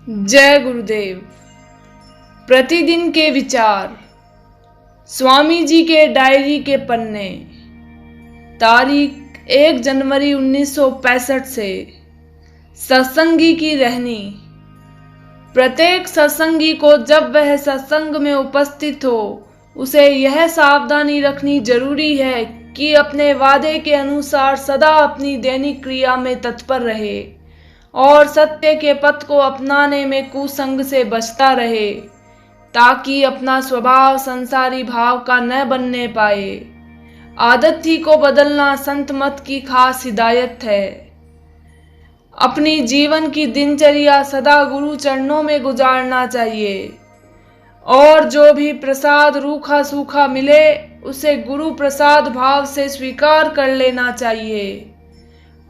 जय गुरुदेव। प्रतिदिन के विचार। स्वामी जी के डायरी के पन्ने। तारीख 1 जनवरी 1965 से। सत्संगी की रहनी। प्रत्येक सत्संगी को जब वह सत्संग में उपस्थित हो उसे यह सावधानी रखनी जरूरी है कि अपने वादे के अनुसार सदा अपनी दैनिक क्रिया में तत्पर रहे और सत्य के पथ को अपनाने में कुसंग से बचता रहे, ताकि अपना स्वभाव संसारी भाव का न बनने पाए। आदत ही को बदलना संत मत की खास हिदायत है। अपनी जीवन की दिनचर्या सदा गुरु चरणों में गुजारना चाहिए और जो भी प्रसाद रूखा सूखा मिले उसे गुरु प्रसाद भाव से स्वीकार कर लेना चाहिए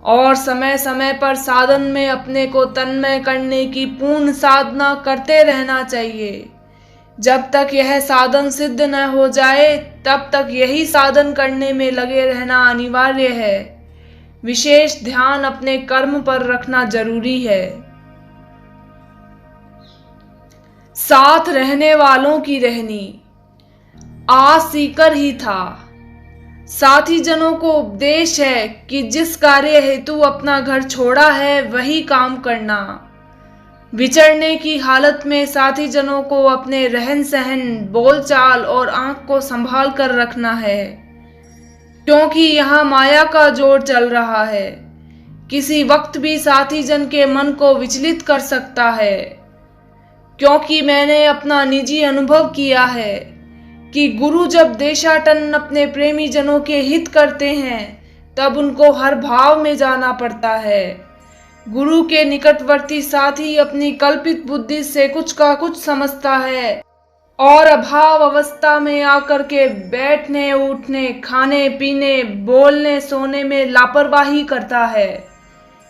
और समय समय पर साधन में अपने को तन्मय करने की पूर्ण साधना करते रहना चाहिए। जब तक यह साधन सिद्ध न हो जाए तब तक यही साधन करने में लगे रहना अनिवार्य है। विशेष ध्यान अपने कर्म पर रखना जरूरी है। साथ रहने वालों की रहनी। आज सीकर ही था। साथी जनों को उपदेश है कि जिस कार्य हेतु अपना घर छोड़ा है वही काम करना। विचरने की हालत में साथी जनों को अपने रहन सहन, बोलचाल और आंख को संभाल कर रखना है, क्योंकि यहाँ माया का जोर चल रहा है। किसी वक्त भी साथी जन के मन को विचलित कर सकता है, क्योंकि मैंने अपना निजी अनुभव किया है कि गुरु जब देशाटन अपने प्रेमी जनों के हित करते हैं तब उनको हर भाव में जाना पड़ता है। गुरु के निकटवर्ती साथी अपनी कल्पित बुद्धि से कुछ का कुछ समझता है और अभाव अवस्था में आकर के बैठने उठने, खाने पीने, बोलने सोने में लापरवाही करता है।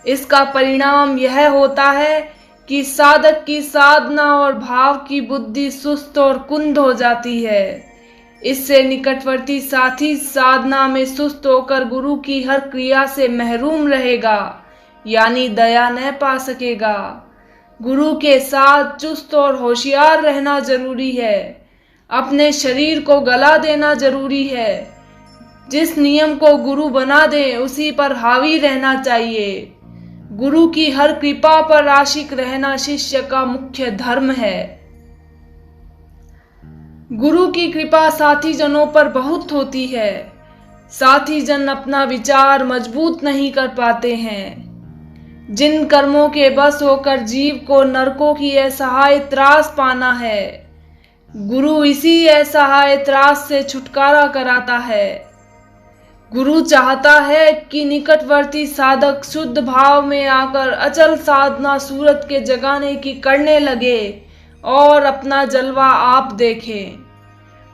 इसका परिणाम यह होता है कि साधक की साधना और भाव की बुद्धि सुस्त और कुंद हो जाती है। इससे निकटवर्ती साथी साधना में सुस्त होकर गुरु की हर क्रिया से महरूम रहेगा, यानी दया न पा सकेगा। गुरु के साथ चुस्त और होशियार रहना जरूरी है। अपने शरीर को गला देना जरूरी है। जिस नियम को गुरु बना दे उसी पर हावी रहना चाहिए। गुरु की हर कृपा पर आशिक रहना शिष्य का मुख्य धर्म है। गुरु की कृपा साथी जनों पर बहुत होती है। साथी जन अपना विचार मजबूत नहीं कर पाते हैं। जिन कर्मों के बस होकर जीव को नरकों की असहाय त्रास पाना है, गुरु इसी असहाय त्रास से छुटकारा कराता है। गुरु चाहता है कि निकटवर्ती साधक शुद्ध भाव में आकर अचल साधना सूरत के जगाने की करने लगे और अपना जलवा आप देखे।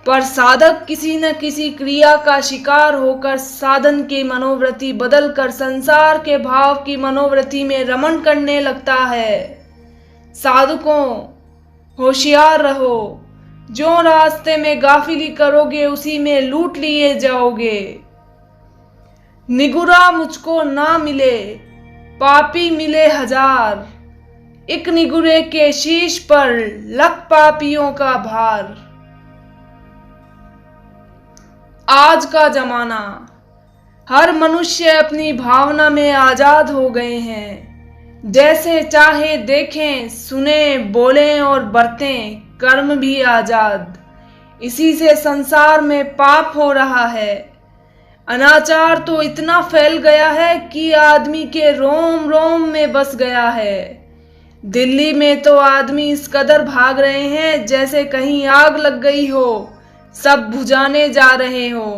पर साधक किसी न किसी क्रिया का शिकार होकर साधन की मनोवृत्ति बदलकर संसार के भाव की मनोवृत्ति में रमण करने लगता है। साधकों, होशियार रहो। जो रास्ते में गाफिली करोगे उसी में लूट लिए जाओगे। निगुरा मुझको ना मिले, पापी मिले हजार। एक निगुरे के शीश पर लख पापियों का भार। आज का जमाना, हर मनुष्य अपनी भावना में आजाद हो गए हैं। जैसे चाहे देखें, सुने, बोलें और बरतें, कर्म भी आजाद। इसी से संसार में पाप हो रहा है। अनाचार तो इतना फैल गया है कि आदमी के रोम रोम में बस गया है। दिल्ली में तो आदमी इस कदर भाग रहे हैं जैसे कहीं आग लग गई हो, सब बुझाने जा रहे हो।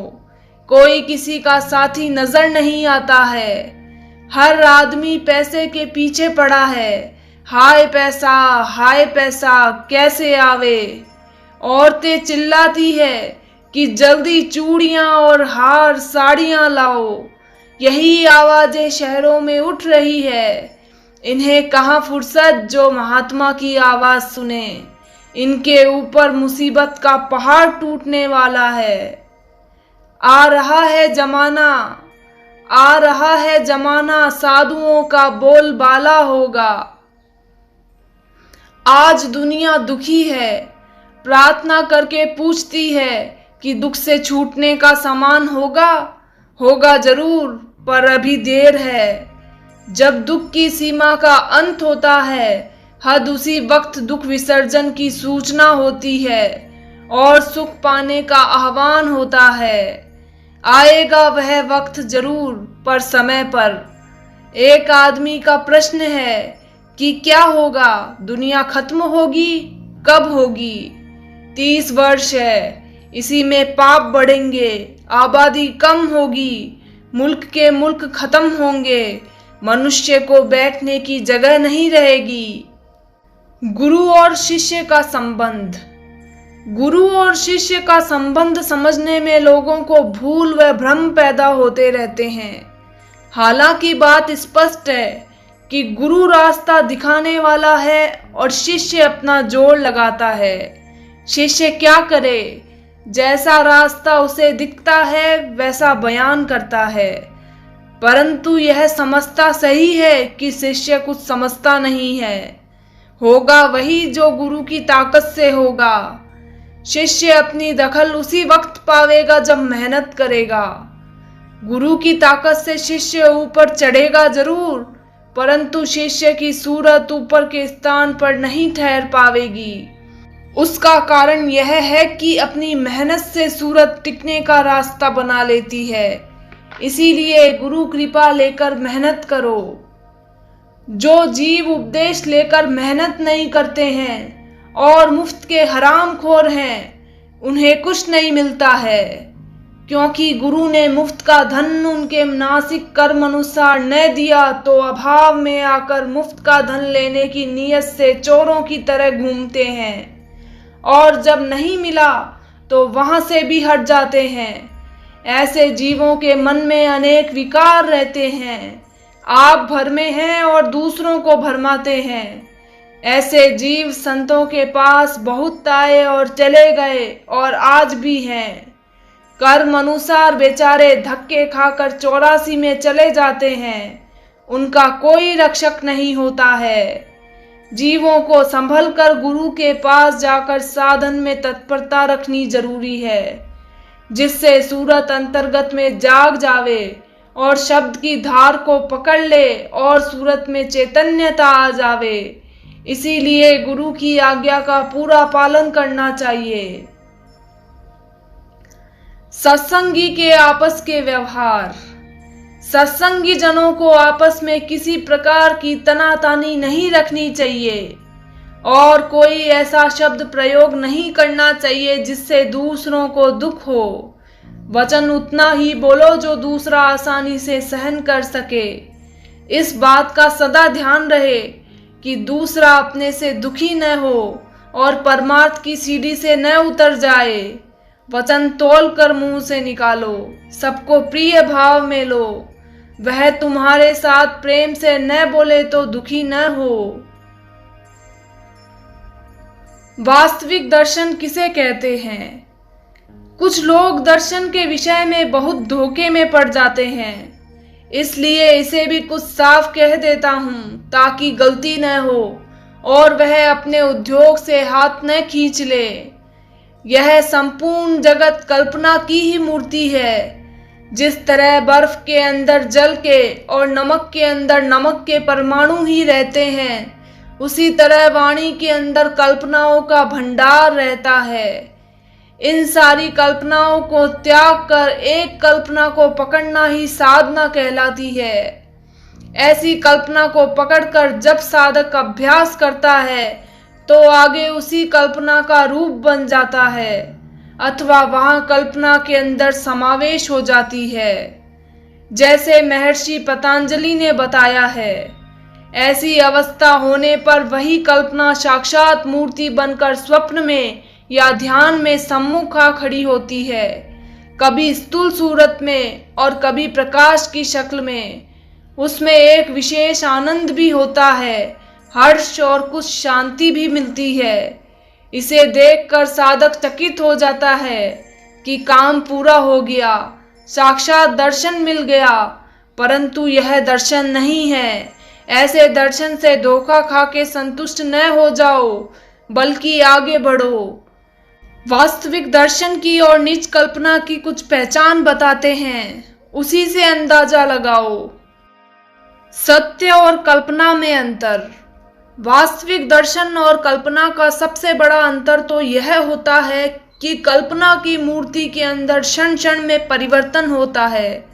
कोई किसी का साथी नजर नहीं आता है। हर आदमी पैसे के पीछे पड़ा है। हाय पैसा कैसे आवे। औरतें चिल्लाती है कि जल्दी चूड़ियां और हार साड़ियां लाओ। यही आवाजें शहरों में उठ रही है। इन्हें कहाँ फुर्सत जो महात्मा की आवाज सुने। इनके ऊपर मुसीबत का पहाड़ टूटने वाला है। आ रहा है जमाना साधुओं का बोलबाला होगा। आज दुनिया दुखी है, प्रार्थना करके पूछती है कि दुख से छूटने का सामान होगा। होगा जरूर, पर अभी देर है। जब दुख की सीमा का अंत होता है, हद उसी वक्त दुख विसर्जन की सूचना होती है और सुख पाने का आह्वान होता है। आएगा वह वक्त जरूर, पर समय पर। एक आदमी का प्रश्न है कि क्या होगा, दुनिया खत्म होगी, कब होगी? 30 वर्ष है, इसी में पाप बढ़ेंगे, आबादी कम होगी, मुल्क के मुल्क खत्म होंगे, मनुष्य को बैठने की जगह नहीं रहेगी। गुरु और शिष्य का संबंध। गुरु और शिष्य का संबंध समझने में लोगों को भूल व भ्रम पैदा होते रहते हैं। हालांकि बात स्पष्ट है कि गुरु रास्ता दिखाने वाला है और शिष्य अपना जोर लगाता है। शिष्य क्या करे, जैसा रास्ता उसे दिखता है वैसा बयान करता है, परंतु यह समझता सही है कि शिष्य कुछ समझता नहीं है। होगा वही जो गुरु की ताकत से होगा। शिष्य अपनी दखल उसी वक्त पावेगा जब मेहनत करेगा। गुरु की ताकत से शिष्य ऊपर चढ़ेगा जरूर, परंतु शिष्य की सूरत ऊपर के स्थान पर नहीं ठहर पावेगी। उसका कारण यह है कि अपनी मेहनत से सूरत टिकने का रास्ता बना लेती है। इसीलिए गुरु कृपा लेकर मेहनत करो। जो जीव उपदेश लेकर मेहनत नहीं करते हैं और मुफ्त के हरामखोर हैं, उन्हें कुछ नहीं मिलता है, क्योंकि गुरु ने मुफ्त का धन उनके नासिक कर्म अनुसार न दिया तो अभाव में आकर मुफ्त का धन लेने की नीयत से चोरों की तरह घूमते हैं, और जब नहीं मिला तो वहां से भी हट जाते हैं। ऐसे जीवों के मन में अनेक विकार रहते हैं। आप भरमे हैं और दूसरों को भरमाते हैं। ऐसे जीव संतों के पास बहुत आए और चले गए और आज भी हैं। कर्म अनुसार बेचारे धक्के खाकर 84 में चले जाते हैं। उनका कोई रक्षक नहीं होता है। जीवों को संभल कर गुरु के पास जाकर साधन में तत्परता रखनी जरूरी है, जिससे सूरत अंतर्गत में जाग जावे और शब्द की धार को पकड़ ले और सूरत में चैतन्यता आ जावे। इसीलिए गुरु की आज्ञा का पूरा पालन करना चाहिए। सत्संगी के आपस के व्यवहार। सत्संगी जनों को आपस में किसी प्रकार की तनातानी नहीं रखनी चाहिए और कोई ऐसा शब्द प्रयोग नहीं करना चाहिए जिससे दूसरों को दुख हो। वचन उतना ही बोलो जो दूसरा आसानी से सहन कर सके। इस बात का सदा ध्यान रहे कि दूसरा अपने से दुखी न हो और परमार्थ की सीढ़ी से न उतर जाए। वचन तोल कर मुंह से निकालो, सबको प्रिय भाव में लो। वह तुम्हारे साथ प्रेम से न बोले तो दुखी न हो। वास्तविक दर्शन किसे कहते हैं? कुछ लोग दर्शन के विषय में बहुत धोखे में पड़ जाते हैं, इसलिए इसे भी कुछ साफ कह देता हूं ताकि गलती न हो और वह अपने उद्योग से हाथ न खींच ले। यह संपूर्ण जगत कल्पना की ही मूर्ति है। जिस तरह बर्फ के अंदर जल के और नमक के अंदर नमक के परमाणु ही रहते हैं, उसी तरह वाणी के अंदर कल्पनाओं का भंडार रहता है। इन सारी कल्पनाओं को त्याग कर एक कल्पना को पकड़ना ही साधना कहलाती है। ऐसी कल्पना को पकड़कर जब साधक अभ्यास करता है तो आगे उसी कल्पना का रूप बन जाता है अथवा वहां कल्पना के अंदर समावेश हो जाती है, जैसे महर्षि पतंजलि ने बताया है। ऐसी अवस्था होने पर वही कल्पना साक्षात मूर्ति बनकर स्वप्न में या ध्यान में सम्मुख आ खड़ी होती है, कभी स्थूल सूरत में और कभी प्रकाश की शक्ल में। उसमें एक विशेष आनंद भी होता है, हर्ष और कुछ शांति भी मिलती है। इसे देखकर साधक चकित हो जाता है कि काम पूरा हो गया, साक्षात दर्शन मिल गया। परंतु यह दर्शन नहीं है, ऐसे दर्शन से धोखा खा के संतुष्ट न हो जाओ, बल्कि आगे बढ़ो। वास्तविक दर्शन की और निज कल्पना की कुछ पहचान बताते हैं, उसी से अंदाजा लगाओ। सत्य और कल्पना में अंतर। वास्तविक दर्शन और कल्पना का सबसे बड़ा अंतर तो यह होता है कि कल्पना की मूर्ति के अंदर क्षण क्षण में परिवर्तन होता है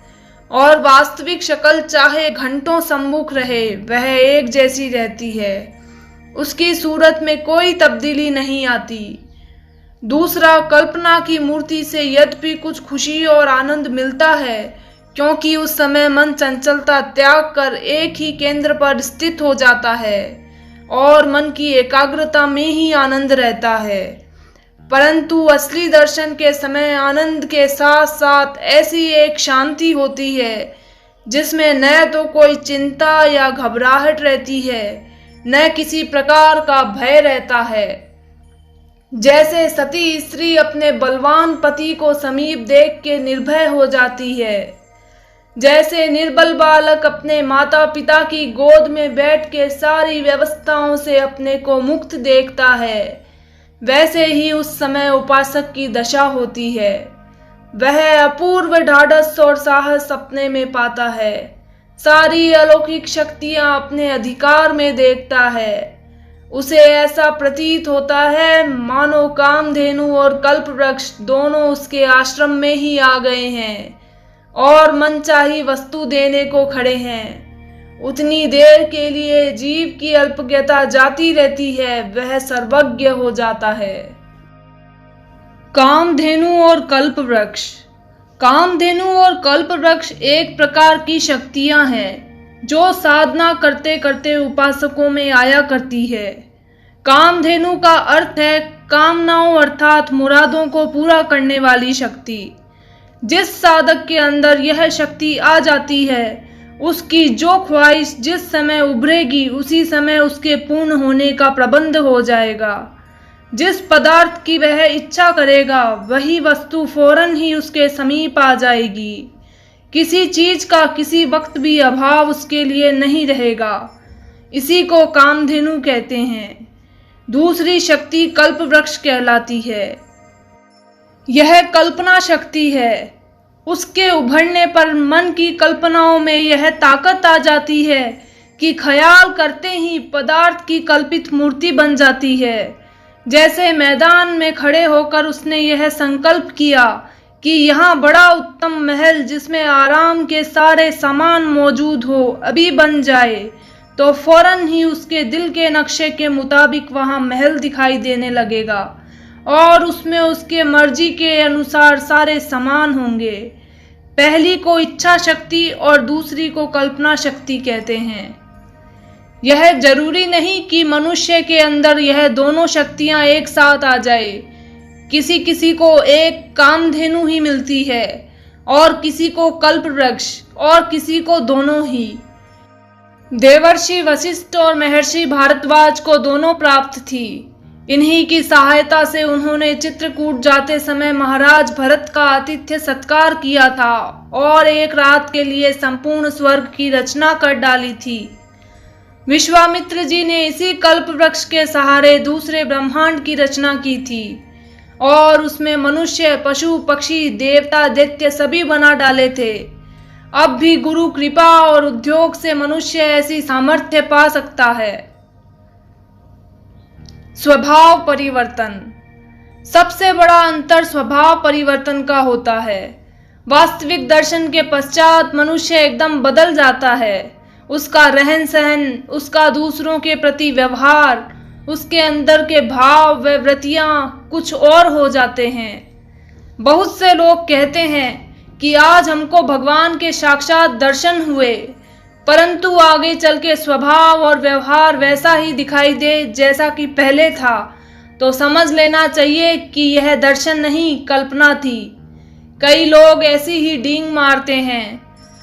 और वास्तविक शक्ल चाहे घंटों सम्मुख रहे वह एक जैसी रहती है, उसकी सूरत में कोई तब्दीली नहीं आती। दूसरा, कल्पना की मूर्ति से यद्यपि कुछ खुशी और आनंद मिलता है, क्योंकि उस समय मन चंचलता त्याग कर एक ही केंद्र पर स्थित हो जाता है और मन की एकाग्रता में ही आनंद रहता है। परंतु असली दर्शन के समय आनंद के साथ साथ ऐसी एक शांति होती है जिसमें न तो कोई चिंता या घबराहट रहती है, न किसी प्रकार का भय रहता है। जैसे सती स्त्री अपने बलवान पति को समीप देख के निर्भय हो जाती है, जैसे निर्बल बालक अपने माता पिता की गोद में बैठ के सारी व्यवस्थाओं से अपने को मुक्त देखता है, वैसे ही उस समय उपासक की दशा होती है। वह अपूर्व ढाढ़स और साहस अपने में पाता है, सारी अलौकिक शक्तियां अपने अधिकार में देखता है। उसे ऐसा प्रतीत होता है मानो कामधेनु और कल्पवृक्ष दोनों उसके आश्रम में ही आ गए हैं और मनचाही वस्तु देने को खड़े हैं। उतनी देर के लिए जीव की अल्पज्ञता जाती रहती है, वह सर्वज्ञ हो जाता है। कामधेनु और कल्पवृक्ष। कामधेनु और कल्पवृक्ष एक प्रकार की शक्तियां हैं जो साधना करते करते उपासकों में आया करती है। कामधेनु का अर्थ है कामनाओं अर्थात मुरादों को पूरा करने वाली शक्ति। जिस साधक के अंदर यह शक्ति आ जाती है, उसकी जो ख्वाहिश जिस समय उभरेगी उसी समय उसके पूर्ण होने का प्रबंध हो जाएगा। जिस पदार्थ की वह इच्छा करेगा वही वस्तु फौरन ही उसके समीप आ जाएगी। किसी चीज का किसी वक्त भी अभाव उसके लिए नहीं रहेगा। इसी को कामधेनु कहते हैं। दूसरी शक्ति कल्पवृक्ष कहलाती है। यह कल्पना शक्ति है। उसके उभरने पर मन की कल्पनाओं में यह ताकत आ जाती है कि ख्याल करते ही पदार्थ की कल्पित मूर्ति बन जाती है। जैसे मैदान में खड़े होकर उसने यह संकल्प किया कि यहाँ बड़ा उत्तम महल जिसमें आराम के सारे सामान मौजूद हो अभी बन जाए, तो फौरन ही उसके दिल के नक्शे के मुताबिक वहाँ महल दिखाई देने लगेगा और उसमें उसके मर्जी के अनुसार सारे सामान होंगे। पहली को इच्छा शक्ति और दूसरी को कल्पना शक्ति कहते हैं। यह जरूरी नहीं कि मनुष्य के अंदर यह दोनों शक्तियां एक साथ आ जाए। किसी किसी को एक कामधेनु ही मिलती है और किसी को कल्पवृक्ष और किसी को दोनों ही। देवर्षि वशिष्ठ और महर्षि भारद्वाज को दोनों प्राप्त थी। इन्हीं की सहायता से उन्होंने चित्रकूट जाते समय महाराज भरत का आतिथ्य सत्कार किया था और एक रात के लिए संपूर्ण स्वर्ग की रचना कर डाली थी। विश्वामित्र जी ने इसी कल्पवृक्ष के सहारे दूसरे ब्रह्मांड की रचना की थी और उसमें मनुष्य, पशु, पक्षी, देवता, दैत्य सभी बना डाले थे। अब भी गुरु कृपा और उद्योग से मनुष्य ऐसी सामर्थ्य पा सकता है। स्वभाव परिवर्तन। सबसे बड़ा अंतर स्वभाव परिवर्तन का होता है। वास्तविक दर्शन के पश्चात मनुष्य एकदम बदल जाता है। उसका रहन सहन, उसका दूसरों के प्रति व्यवहार, उसके अंदर के भाव व वृत्तियां कुछ और हो जाते हैं। बहुत से लोग कहते हैं कि आज हमको भगवान के साक्षात दर्शन हुए, परंतु आगे चल के स्वभाव और व्यवहार वैसा ही दिखाई दे जैसा कि पहले था, तो समझ लेना चाहिए कि यह दर्शन नहीं कल्पना थी। कई लोग ऐसी ही डींग मारते हैं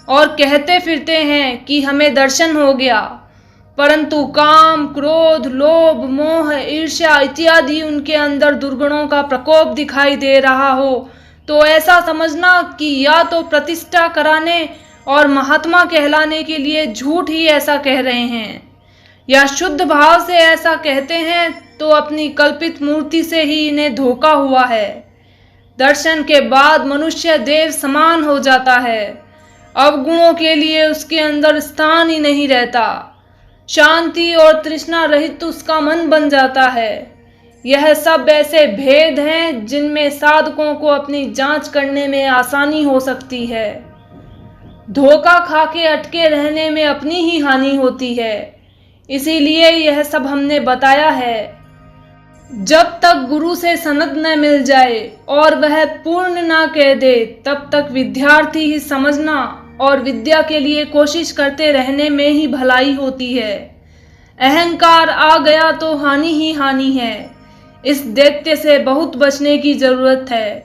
और कहते फिरते हैं कि हमें दर्शन हो गया, परंतु काम, क्रोध, लोभ, मोह, ईर्ष्या इत्यादि उनके अंदर दुर्गुणों का प्रकोप दिखाई दे रहा हो तो ऐसा समझना कि या तो प्रतिष्ठा कराने और महात्मा कहलाने के लिए झूठ ही ऐसा कह रहे हैं या शुद्ध भाव से ऐसा कहते हैं तो अपनी कल्पित मूर्ति से ही इन्हें धोखा हुआ है। दर्शन के बाद मनुष्य देव समान हो जाता है। अवगुणों के लिए उसके अंदर स्थान ही नहीं रहता। शांति और तृष्णा रहित उसका मन बन जाता है। यह सब ऐसे भेद हैं जिनमें साधकों को अपनी जांच करने में आसानी हो सकती है। धोखा खा के अटके रहने में अपनी ही हानि होती है। इसीलिए यह सब हमने बताया है। जब तक गुरु से सनद न मिल जाए और वह पूर्ण ना कह दे तब तक विद्यार्थी ही समझना और विद्या के लिए कोशिश करते रहने में ही भलाई होती है। अहंकार आ गया तो हानि ही हानि है। इस दैत्य से बहुत बचने की जरूरत है।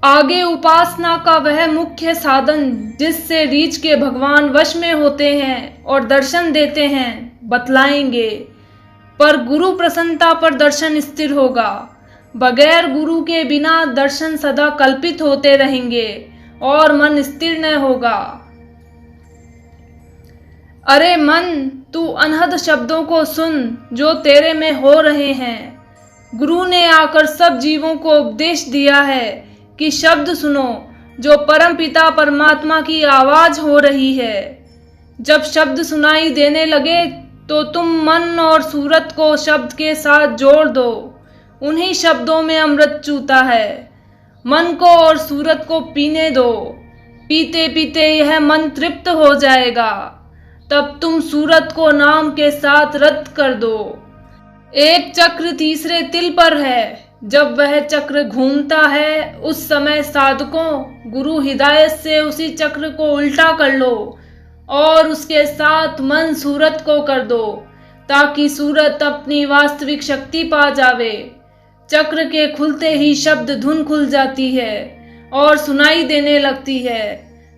आगे उपासना का वह मुख्य साधन जिससे रीछ के भगवान वश में होते हैं और दर्शन देते हैं बतलाएंगे। पर गुरु प्रसन्नता पर दर्शन स्थिर होगा। बगैर गुरु के बिना दर्शन सदा कल्पित होते रहेंगे और मन स्थिर न होगा। अरे मन, तू अनहद शब्दों को सुन जो तेरे में हो रहे हैं। गुरु ने आकर सब जीवों को उपदेश दिया है कि शब्द सुनो जो परम पिता परमात्मा की आवाज हो रही है। जब शब्द सुनाई देने लगे तो तुम मन और सूरत को शब्द के साथ जोड़ दो। उन्हीं शब्दों में अमृत चूता है। मन को और सूरत को पीने दो। पीते पीते यह मन तृप्त हो जाएगा। तब तुम सूरत को नाम के साथ रद्द कर दो। एक चक्र तीसरे तिल पर है। जब वह चक्र घूमता है उस समय साधकों गुरु हिदायत से उसी चक्र को उल्टा कर लो और उसके साथ मन सूरत को कर दो ताकि सूरत अपनी वास्तविक शक्ति पा जावे। चक्र के खुलते ही शब्द धुन खुल जाती है और सुनाई देने लगती है।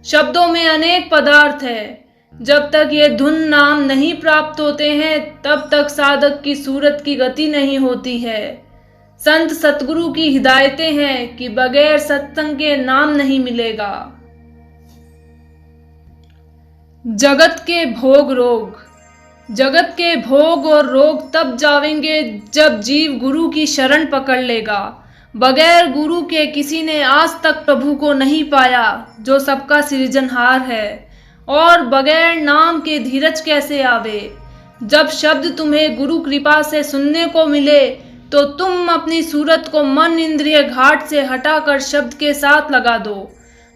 शब्दों में अनेक पदार्थ है। जब तक ये धुन नाम नहीं प्राप्त होते हैं तब तक साधक की सूरत की गति नहीं होती है। संत सतगुरु की हिदायतें हैं कि बगैर सत्संग के नाम नहीं मिलेगा। जगत के भोग रोग। जगत के भोग और रोग तब जावेंगे जब जीव गुरु की शरण पकड़ लेगा। बगैर गुरु के किसी ने आज तक प्रभु को नहीं पाया जो सबका सृजनहार है। और बगैर नाम के धीरज कैसे आवे। जब शब्द तुम्हें गुरु कृपा से सुनने को मिले तो तुम अपनी सूरत को मन इंद्रिय घाट से हटाकर शब्द के साथ लगा दो।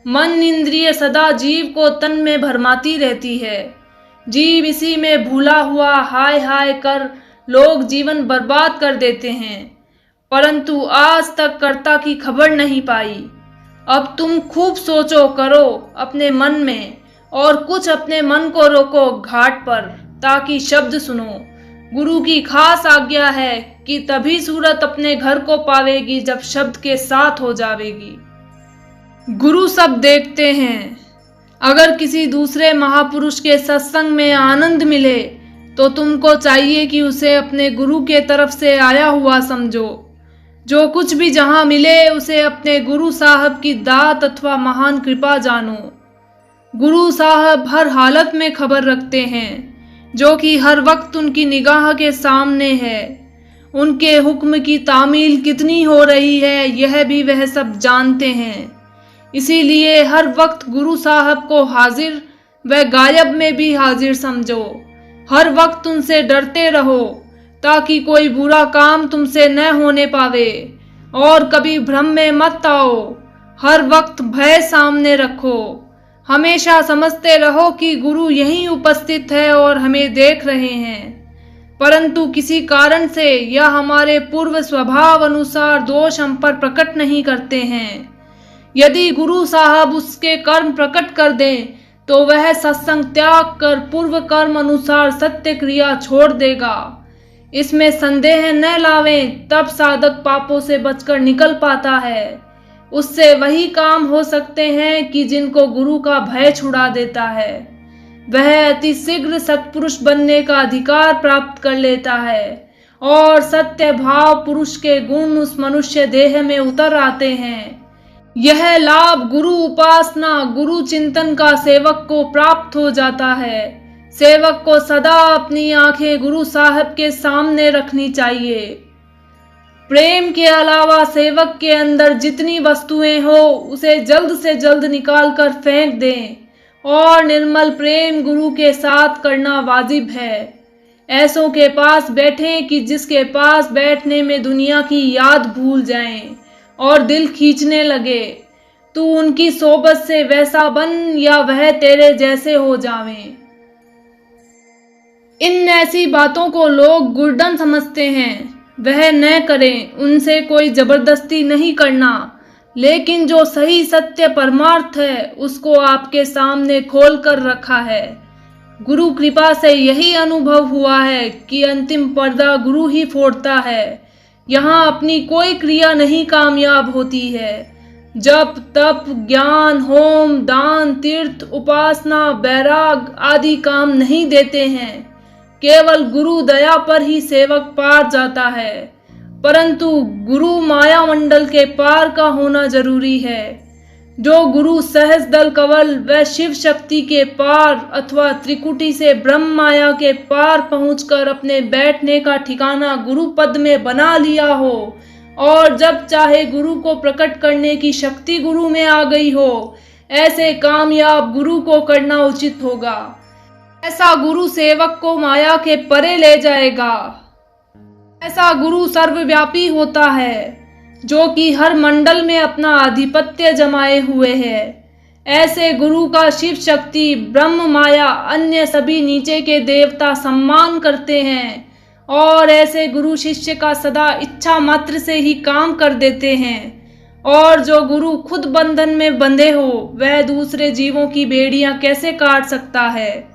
मन इंद्रिय सदा जीव को तन में भरमाती रहती है। जीव इसी में भूला हुआ हाय हाय कर लोग जीवन बर्बाद कर देते हैं, परंतु आज तक कर्ता की खबर नहीं पाई। अब तुम खूब सोचो करो अपने मन में और कुछ अपने मन को रोको घाट पर ताकि शब्द सुनो। गुरु की खास आज्ञा है कि तभी सूरत अपने घर को पावेगी जब शब्द के साथ हो जावेगी। गुरु सब देखते हैं। अगर किसी दूसरे महापुरुष के सत्संग में आनंद मिले तो तुमको चाहिए कि उसे अपने गुरु के तरफ से आया हुआ समझो। जो कुछ भी जहां मिले उसे अपने गुरु साहब की दात अथवा महान कृपा जानो। गुरु साहब हर हालत में खबर रखते हैं जो कि हर वक्त उनकी निगाह के सामने है। उनके हुक्म की तामील कितनी हो रही है यह भी वह सब जानते हैं। इसीलिए हर वक्त गुरु साहब को हाजिर व गायब में भी हाजिर समझो। हर वक्त उनसे डरते रहो ताकि कोई बुरा काम तुमसे न होने पावे और कभी भ्रम में मत आओ। हर वक्त भय सामने रखो। हमेशा समझते रहो कि गुरु यहीं उपस्थित है और हमें देख रहे हैं, परंतु किसी कारण से या हमारे पूर्व स्वभाव अनुसार दोष हम पर प्रकट नहीं करते हैं। यदि गुरु साहब उसके कर्म प्रकट कर दें तो वह सत्संग त्याग कर पूर्व कर्म अनुसार सत्य क्रिया छोड़ देगा। इसमें संदेह न लावें, तब साधक पापों से बचकर निकल पाता है। उससे वही काम हो सकते हैं कि जिनको गुरु का भय छुड़ा देता है। वह अति शीघ्र सत्पुरुष बनने का अधिकार प्राप्त कर लेता है और सत्य भाव पुरुष के गुण उस मनुष्य देह में उतर आते हैं। यह लाभ गुरु उपासना गुरु चिंतन का सेवक को प्राप्त हो जाता है। सेवक को सदा अपनी आंखें गुरु साहब के सामने रखनी चाहिए। प्रेम के अलावा सेवक के अंदर जितनी वस्तुएं हो उसे जल्द से जल्द निकाल कर फेंक दें और निर्मल प्रेम गुरु के साथ करना वाजिब है। ऐसों के पास बैठें कि जिसके पास बैठने में दुनिया की याद भूल जाएं और दिल खींचने लगे। तू उनकी सोबत से वैसा बन या वह तेरे जैसे हो जावें। इन ऐसी बातों को लोग गुर्डन समझते हैं, वह न करें। उनसे कोई जबरदस्ती नहीं करना, लेकिन जो सही सत्य परमार्थ है उसको आपके सामने खोल कर रखा है। गुरु कृपा से यही अनुभव हुआ है कि अंतिम पर्दा गुरु ही फोड़ता है। यहाँ अपनी कोई क्रिया नहीं कामयाब होती है। जप तप ज्ञान होम दान तीर्थ उपासना बैराग आदि काम नहीं देते हैं। केवल गुरु दया पर ही सेवक पार जाता है, परंतु गुरु माया मंडल के पार का होना जरूरी है। जो गुरु सहज दल कवल व शिव शक्ति के पार अथवा त्रिकुटी से ब्रह्म माया के पार पहुंचकर अपने बैठने का ठिकाना गुरु पद में बना लिया हो और जब चाहे गुरु को प्रकट करने की शक्ति गुरु में आ गई हो, ऐसे कामयाब गुरु को करना उचित होगा। ऐसा गुरु सेवक को माया के परे ले जाएगा। ऐसा गुरु सर्वव्यापी होता है जो कि हर मंडल में अपना आधिपत्य जमाए हुए है। ऐसे गुरु का शिव शक्ति ब्रह्म माया अन्य सभी नीचे के देवता सम्मान करते हैं और ऐसे गुरु शिष्य का सदा इच्छा मात्र से ही काम कर देते हैं। और जो गुरु खुद बंधन में बंधे हो वह दूसरे जीवों की बेड़ियां कैसे काट सकता है।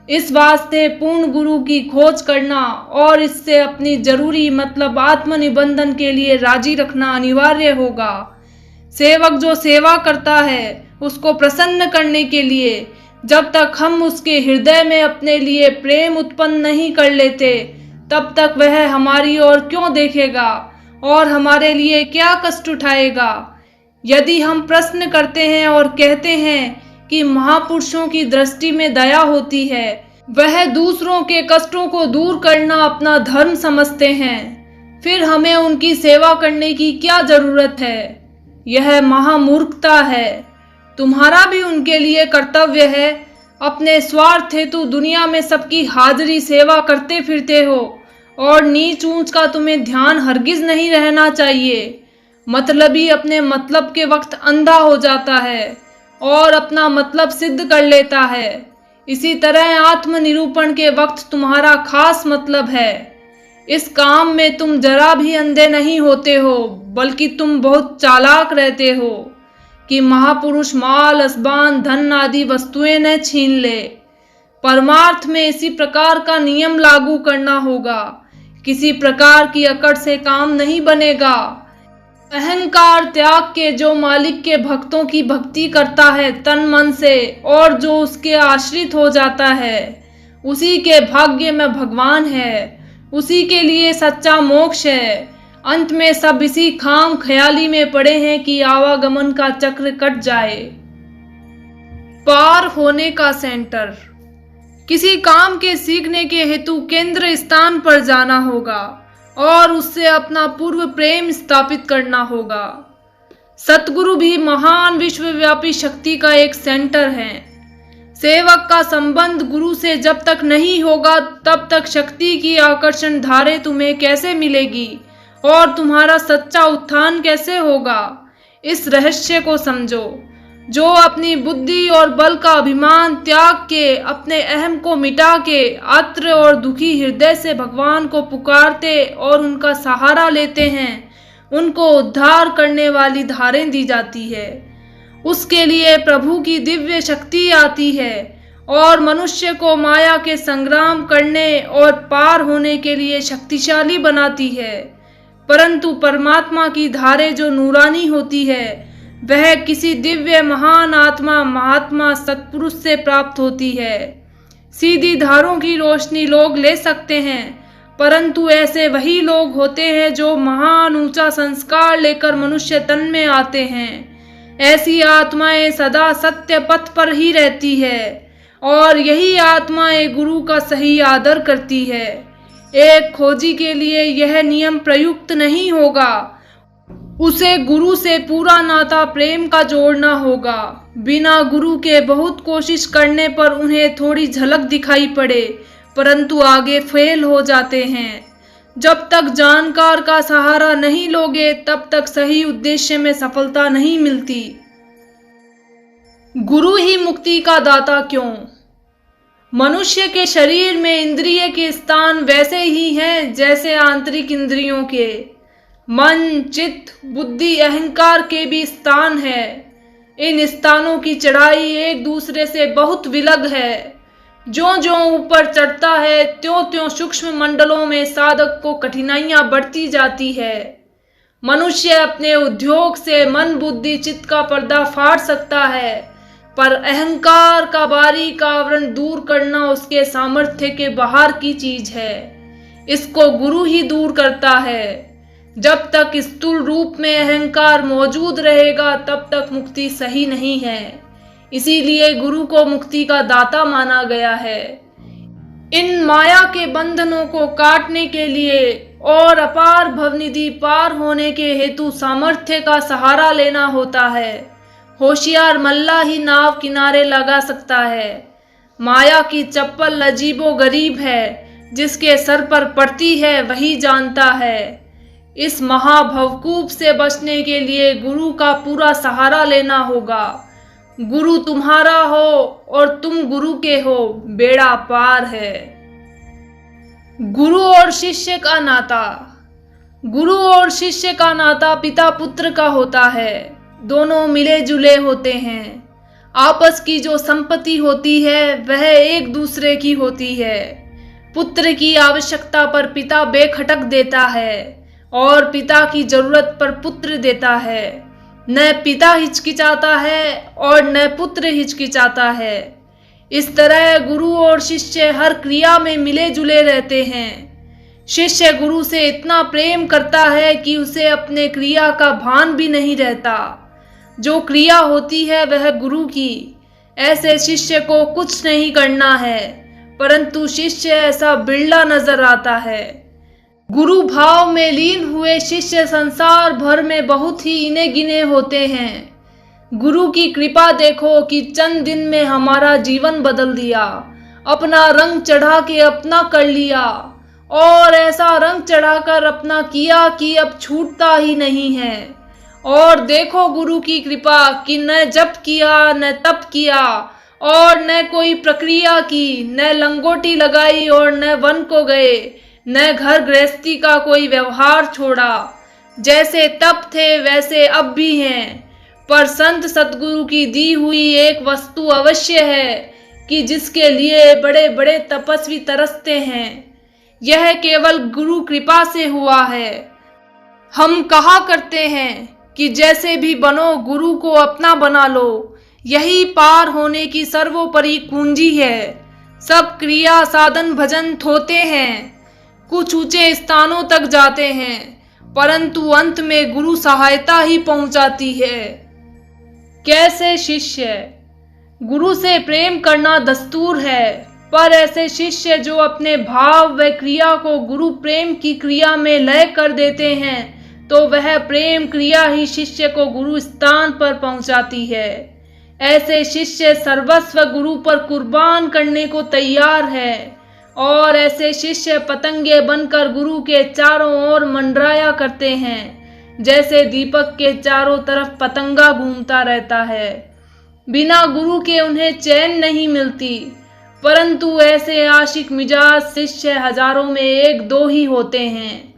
इस वास्ते पूर्ण गुरु की खोज करना और इससे अपनी जरूरी मतलब आत्मनिबंधन के लिए राजी रखना अनिवार्य होगा। सेवक जो सेवा करता है उसको प्रसन्न करने के लिए जब तक हम उसके हृदय में अपने लिए प्रेम उत्पन्न नहीं कर लेते तब तक वह हमारी ओर क्यों देखेगा और हमारे लिए क्या कष्ट उठाएगा। यदि हम प्रश्न करते हैं और कहते हैं कि महापुरुषों की दृष्टि में दया होती है, वह दूसरों के कष्टों को दूर करना अपना धर्म समझते हैं, फिर हमें उनकी सेवा करने की क्या जरूरत है। यह महामूर्खता है। तुम्हारा भी उनके लिए कर्तव्य है। अपने स्वार्थ हेतु दुनिया में सबकी हाजिरी सेवा करते फिरते हो और नीच ऊंच का तुम्हें ध्यान हरगिज नहीं रहना चाहिए। मतलबी अपने मतलब के वक्त अंधा हो जाता है और अपना मतलब सिद्ध कर लेता है। इसी तरह आत्मनिरूपण के वक्त तुम्हारा खास मतलब है। इस काम में तुम जरा भी अंधे नहीं होते हो, बल्कि तुम बहुत चालाक रहते हो कि महापुरुष माल असबान धन आदि वस्तुएं न छीन ले। परमार्थ में इसी प्रकार का नियम लागू करना होगा। किसी प्रकार की अकड़ से काम नहीं बनेगा। अहंकार त्याग के जो मालिक के भक्तों की भक्ति करता है तन मन से और जो उसके आश्रित हो जाता है, उसी के भाग्य में भगवान है, उसी के लिए सच्चा मोक्ष है। अंत में सब इसी खाम ख्याली में पड़े हैं कि आवागमन का चक्र कट जाए। पार होने का सेंटर। किसी काम के सीखने के हेतु केंद्र स्थान पर जाना होगा और उससे अपना पूर्व प्रेम स्थापित करना होगा। सतगुरु भी महान विश्वव्यापी शक्ति का एक सेंटर है। सेवक का संबंध गुरु से जब तक नहीं होगा तब तक शक्ति की आकर्षण धारे तुम्हें कैसे मिलेगी और तुम्हारा सच्चा उत्थान कैसे होगा। इस रहस्य को समझो। जो अपनी बुद्धि और बल का अभिमान त्याग के अपने अहम को मिटा के आत्र और दुखी हृदय से भगवान को पुकारते और उनका सहारा लेते हैं, उनको उद्धार करने वाली धारें दी जाती है। उसके लिए प्रभु की दिव्य शक्ति आती है और मनुष्य को माया के संग्राम करने और पार होने के लिए शक्तिशाली बनाती है। परंतु परमात्मा की धारे जो नूरानी होती है वह किसी दिव्य महान आत्मा महात्मा सत्पुरुष से प्राप्त होती है। सीधी धारों की रोशनी लोग ले सकते हैं, परंतु ऐसे वही लोग होते हैं जो महान ऊंचा संस्कार लेकर मनुष्य तन में आते हैं। ऐसी आत्माएं सदा सत्य पथ पर ही रहती है और यही आत्माएं गुरु का सही आदर करती है। एक खोजी के लिए यह नियम प्रयुक्त नहीं होगा, उसे गुरु से पूरा नाता प्रेम का जोड़ना होगा। बिना गुरु के बहुत कोशिश करने पर उन्हें थोड़ी झलक दिखाई पड़े, परंतु आगे फेल हो जाते हैं। जब तक जानकार का सहारा नहीं लोगे तब तक सही उद्देश्य में सफलता नहीं मिलती। गुरु ही मुक्ति का दाता क्यों? मनुष्य के शरीर में इंद्रिय के स्थान वैसे ही हैं जैसे आंतरिक इंद्रियों के। मन, चित्त, बुद्धि, अहंकार के भी स्थान है। इन स्थानों की चढ़ाई एक दूसरे से बहुत विलग है। ज्यों ज्यों ऊपर चढ़ता है त्यों त्यों सूक्ष्म मंडलों में साधक को कठिनाइयां बढ़ती जाती है। मनुष्य अपने उद्योग से मन, बुद्धि, चित्त का पर्दा फाड़ सकता है, पर अहंकार का बारीक आवरण दूर करना उसके सामर्थ्य के बाहर की चीज है। इसको गुरु ही दूर करता है। जब तक स्थूल रूप में अहंकार मौजूद रहेगा तब तक मुक्ति सही नहीं है। इसीलिए गुरु को मुक्ति का दाता माना गया है। इन माया के बंधनों को काटने के लिए और अपार भवनिधि पार होने के हेतु सामर्थ्य का सहारा लेना होता है। होशियार मल्ला ही नाव किनारे लगा सकता है। माया की चप्पल अजीबो गरीब है, जिसके सर पर पड़ती है वही जानता है। इस महाभवकूप से बचने के लिए गुरु का पूरा सहारा लेना होगा। गुरु तुम्हारा हो और तुम गुरु के हो, बेड़ा पार है। गुरु और शिष्य का नाता। गुरु और शिष्य का नाता पिता पुत्र का होता है। दोनों मिले जुले होते हैं। आपस की जो संपत्ति होती है वह एक दूसरे की होती है। पुत्र की आवश्यकता पर पिता बेखटक देता है और पिता की जरूरत पर पुत्र देता है। न पिता हिचकिचाता है और न पुत्र हिचकिचाता है। इस तरह गुरु और शिष्य हर क्रिया में मिले जुले रहते हैं। शिष्य गुरु से इतना प्रेम करता है कि उसे अपने क्रिया का भान भी नहीं रहता। जो क्रिया होती है वह गुरु की। ऐसे शिष्य को कुछ नहीं करना है, परंतु शिष्य ऐसा बिरला नजर आता है। गुरु भाव में लीन हुए शिष्य संसार भर में बहुत ही इने गिने होते हैं। गुरु की कृपा देखो कि चंद दिन में हमारा जीवन बदल दिया, अपना रंग चढ़ा के अपना कर लिया, और ऐसा रंग चढ़ाकर अपना किया कि अब छूटता ही नहीं है। और देखो गुरु की कृपा कि न जप किया न तप किया और न कोई प्रक्रिया की, न लंगोटी लगाई और न वन को गए, न घर गृहस्थी का कोई व्यवहार छोड़ा। जैसे तब थे वैसे अब भी हैं, पर संत सतगुरु की दी हुई एक वस्तु अवश्य है कि जिसके लिए बड़े बड़े तपस्वी तरसते हैं। यह केवल गुरु कृपा से हुआ है। हम कहा करते हैं कि जैसे भी बनो गुरु को अपना बना लो, यही पार होने की सर्वोपरि कुंजी है। सब क्रिया साधन भजन थोते हैं, कुछ ऊंचे स्थानों तक जाते हैं, परंतु अंत में गुरु सहायता ही पहुंचाती है। कैसे शिष्य? गुरु से प्रेम करना दस्तूर है, पर ऐसे शिष्य जो अपने भाव व क्रिया को गुरु प्रेम की क्रिया में लय कर देते हैं, तो वह प्रेम क्रिया ही शिष्य को गुरु स्थान पर पहुंचाती है। ऐसे शिष्य सर्वस्व गुरु पर कुर्बान करने को तैयार है, और ऐसे शिष्य पतंगे बनकर गुरु के चारों ओर मंडराया करते हैं, जैसे दीपक के चारों तरफ पतंगा घूमता रहता है। बिना गुरु के उन्हें चैन नहीं मिलती, परंतु ऐसे आशिक मिजाज शिष्य हजारों में एक दो ही होते हैं।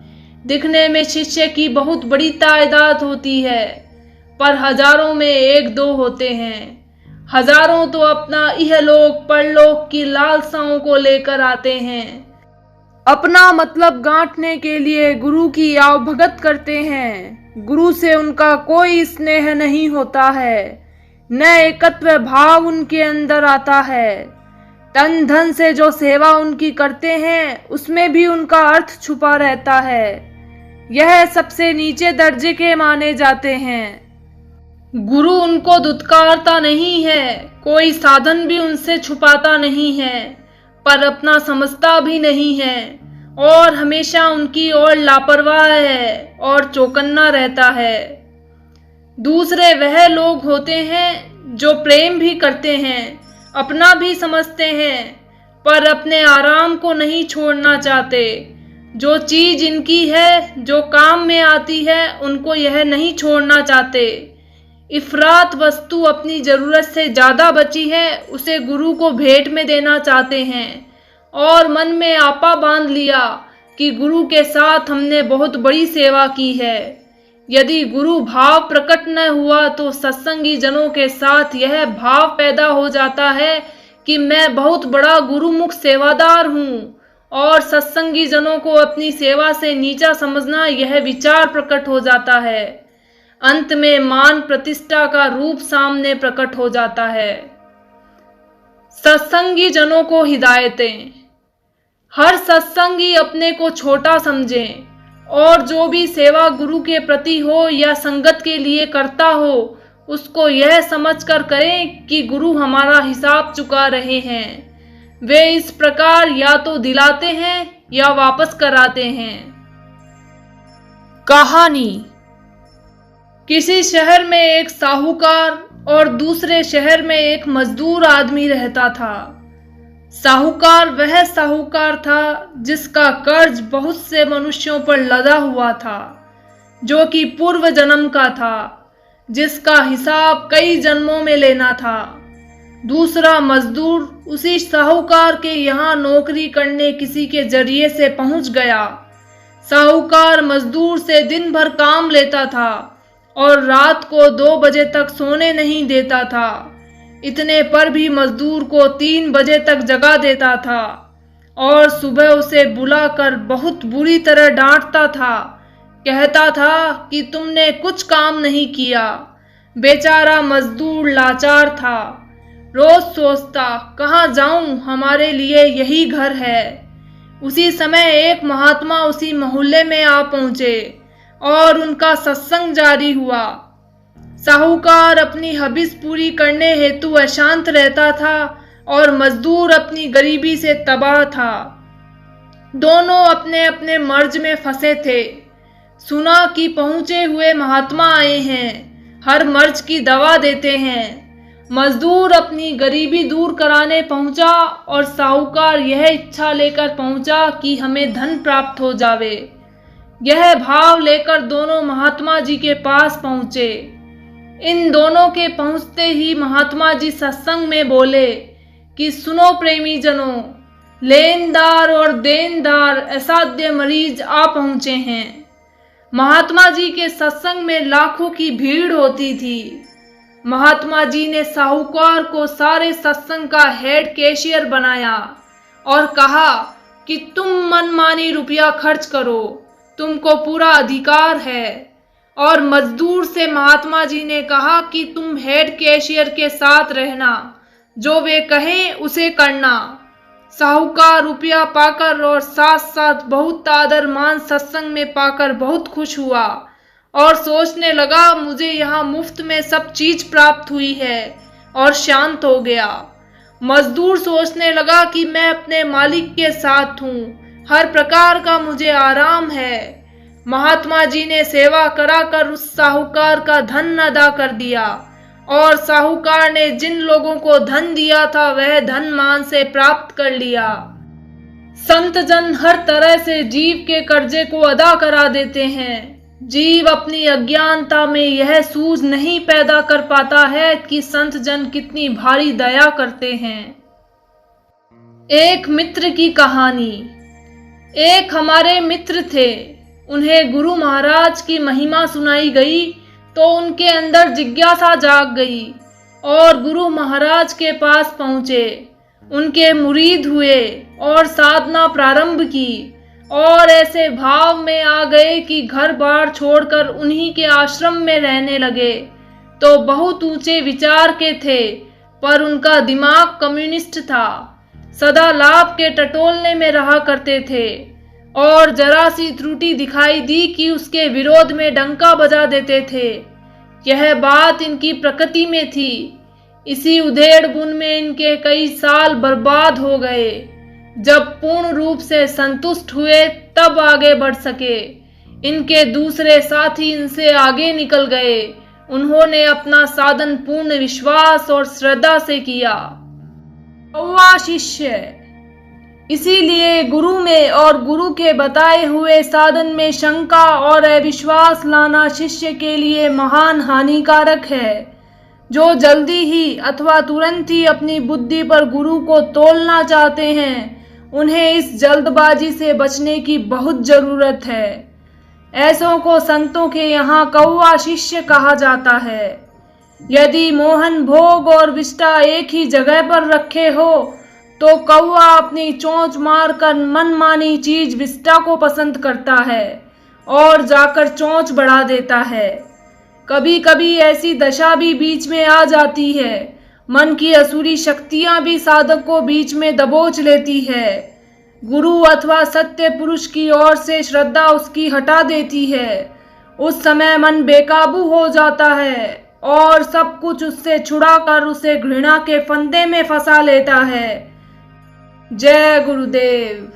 दिखने में शिष्य की बहुत बड़ी तादाद होती है, पर हजारों में एक दो होते हैं। हजारों तो अपना इहलोक परलोक की लालसाओं को लेकर आते हैं। अपना मतलब गांठने के लिए गुरु की आवभगत करते हैं। गुरु से उनका कोई स्नेह नहीं होता है, न एकत्व भाव उनके अंदर आता है। तन धन से जो सेवा उनकी करते हैं उसमें भी उनका अर्थ छुपा रहता है। यह सबसे नीचे दर्जे के माने जाते हैं। गुरु उनको दुत्कारता नहीं है, कोई साधन भी उनसे छुपाता नहीं है, पर अपना समझता भी नहीं है और हमेशा उनकी ओर लापरवाह है और चौकन्ना रहता है। दूसरे वह लोग होते हैं जो प्रेम भी करते हैं, अपना भी समझते हैं, पर अपने आराम को नहीं छोड़ना चाहते। जो चीज इनकी है, जो काम में आती है, उनको यह नहीं छोड़ना चाहते। इफरात वस्तु अपनी जरूरत से ज्यादा बची है, उसे गुरु को भेंट में देना चाहते हैं और मन में आपा बांध लिया कि गुरु के साथ हमने बहुत बड़ी सेवा की है। यदि गुरु भाव प्रकट न हुआ तो सत्संगी जनों के साथ यह भाव पैदा हो जाता है कि मैं बहुत बड़ा गुरुमुख सेवादार हूँ, और सत्संगी जनों को अपनी सेवा से नीचा समझना यह विचार प्रकट हो जाता है। अंत में मान प्रतिष्ठा का रूप सामने प्रकट हो जाता है। सत्संगी जनों को हिदायतें। हर सत्संगी अपने को छोटा समझें और जो भी सेवा गुरु के प्रति हो या संगत के लिए करता हो, उसको यह समझकर करें कि गुरु हमारा हिसाब चुका रहे हैं। वे इस प्रकार या तो दिलाते हैं या वापस कराते हैं। कहानी। किसी शहर में एक साहूकार और दूसरे शहर में एक मजदूर आदमी रहता था। साहूकार वह साहूकार था जिसका कर्ज बहुत से मनुष्यों पर लदा हुआ था, जो कि पूर्व जन्म का था, जिसका हिसाब कई जन्मों में लेना था। दूसरा मजदूर उसी साहूकार के यहाँ नौकरी करने किसी के जरिए से पहुंच गया। साहूकार मजदूर से दिन भर काम लेता था और रात को 2 बजे तक सोने नहीं देता था। इतने पर भी मजदूर को 3 बजे तक जगा देता था और सुबह उसे बुलाकर बहुत बुरी तरह डांटता था। कहता था कि तुमने कुछ काम नहीं किया। बेचारा मजदूर लाचार था। रोज सोचता, कहाँ जाऊं, हमारे लिए यही घर है। उसी समय एक महात्मा उसी मोहल्ले में आ पहुंचे और उनका सत्संग जारी हुआ। साहूकार अपनी हबिस पूरी करने हेतु अशांत रहता था और मजदूर अपनी गरीबी से तबाह था। दोनों अपने अपने मर्ज में फंसे थे। सुना कि पहुंचे हुए महात्मा आए हैं, हर मर्ज की दवा देते हैं। मजदूर अपनी गरीबी दूर कराने पहुंचा और साहूकार यह इच्छा लेकर पहुंचा कि हमें धन प्राप्त हो जावे। यह भाव लेकर दोनों महात्मा जी के पास पहुंचे। इन दोनों के पहुंचते ही महात्मा जी सत्संग में बोले कि सुनो प्रेमी जनों, लेनदार और देनदार असाध्य मरीज आ पहुंचे हैं। महात्मा जी के सत्संग में लाखों की भीड़ होती थी। महात्मा जी ने साहूकार को सारे सत्संग का हेड कैशियर बनाया और कहा कि तुम मनमानी रुपया खर्च करो, तुमको पूरा अधिकार है। और मजदूर से महात्मा जी ने कहा कि तुम हेड कैशियर के साथ रहना, जो वे कहें उसे करना। साहूकार रुपया पाकर और साथ साथ बहुत आदर मान सत्संग में पाकर बहुत खुश हुआ और सोचने लगा, मुझे यहाँ मुफ्त में सब चीज प्राप्त हुई है, और शांत हो गया। मजदूर सोचने लगा कि मैं अपने मालिक के साथ हूँ, हर प्रकार का मुझे आराम है। महात्मा जी ने सेवा कराकर उस साहूकार का धन अदा कर दिया और साहूकार ने जिन लोगों को धन दिया था वह धन मान से प्राप्त कर लिया। संत जन हर तरह से जीव के कर्जे को अदा करा देते हैं। जीव अपनी अज्ञानता में यह सूझ नहीं पैदा कर पाता है कि संत जन कितनी भारी दया करते हैं। एक मित्र की कहानी। एक हमारे मित्र थे, उन्हें गुरु महाराज की महिमा सुनाई गई तो उनके अंदर जिज्ञासा जाग गई और गुरु महाराज के पास पहुंचे, उनके मुरीद हुए और साधना प्रारंभ की और ऐसे भाव में आ गए कि घर बार छोड़कर उन्हीं के आश्रम में रहने लगे। तो बहुत ऊंचे विचार के थे, पर उनका दिमाग कम्युनिस्ट था। सदा लाभ के टटोलने में रहा करते थे और जरा सी त्रुटि दिखाई दी कि उसके विरोध में डंका बजा देते थे। यह बात इनकी प्रकृति में थी। इसी उधेड़ बुन में इनके कई साल बर्बाद हो गए। जब पूर्ण रूप से संतुष्ट हुए तब आगे बढ़ सके। इनके दूसरे साथी इनसे आगे निकल गए। उन्होंने अपना साधन पूर्ण विश्वास और श्रद्धा से किया। कौवा शिष्य। इसीलिए गुरु में और गुरु के बताए हुए साधन में शंका और अविश्वास लाना शिष्य के लिए महान हानिकारक है। जो जल्दी ही अथवा तुरंत ही अपनी बुद्धि पर गुरु को तोलना चाहते हैं, उन्हें इस जल्दबाजी से बचने की बहुत जरूरत है। ऐसों को संतों के यहाँ कौवा शिष्य कहा जाता है। यदि मोहन भोग और विष्टा एक ही जगह पर रखे हो तो कौवा अपनी चोंच मारकर मनमानी चीज विष्टा को पसंद करता है और जाकर चोंच बढ़ा देता है। कभी कभी ऐसी दशा भी बीच में आ जाती है। मन की असुरी शक्तियां भी साधक को बीच में दबोच लेती है। गुरु अथवा सत्य पुरुष की ओर से श्रद्धा उसकी हटा देती है। उस समय मन बेकाबू हो जाता है और सब कुछ उससे छुड़ाकर उसे घृणा के फंदे में फंसा लेता है। जय गुरुदेव।